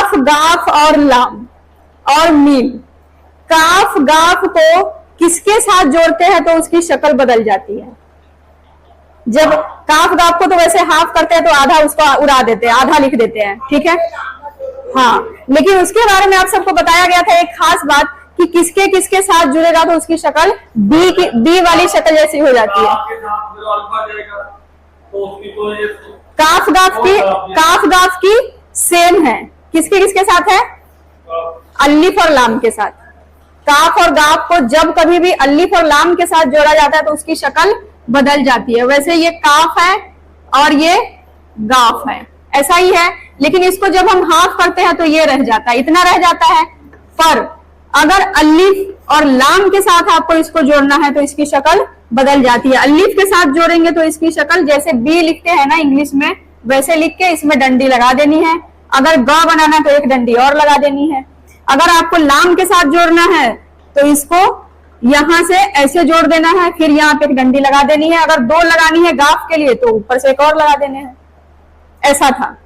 काफ गाफ और लाम और मीम, काफ गाफ को किसके साथ जोड़ते हैं तो उसकी शक्ल बदल जाती है। जब काफ गाफ को तो वैसे हाफ करते हैं तो आधा उसको उड़ा देते हैं, आधा लिख देते हैं, ठीक है। हाँ, लेकिन उसके बारे में आप सबको बताया गया था एक खास बात कि किसके किसके साथ जुड़ेगा तो उसकी शक्ल बी वाली शक्ल जैसी हो जाती है। काफ गाफ की सेम है, किसके किसके साथ है, अलिफ और लाम के साथ। काफ और गाफ को जब कभी भी अलिफ और लाम के साथ जोड़ा जाता है तो उसकी शक्ल बदल जाती है। वैसे ये काफ है और ये गाफ है, ऐसा ही है, लेकिन इसको जब हम हाफ करते हैं तो ये रह जाता है, इतना रह जाता है। पर अगर अलिफ और लाम के साथ आपको इसको जोड़ना है तो इसकी शक्ल बदल जाती है। अलिफ के साथ जोड़ेंगे तो इसकी शक्ल जैसे बी लिखते हैं ना इंग्लिश में, वैसे लिख के इसमें डंडी लगा देनी है। अगर ग बनाना तो एक डंडी और लगा देनी है। अगर आपको लाम के साथ जोड़ना है तो इसको यहां से ऐसे जोड़ देना है, फिर यहाँ पे एक डंडी लगा देनी है। अगर दो लगानी है गाफ के लिए तो ऊपर से एक और लगा देने हैं। ऐसा था।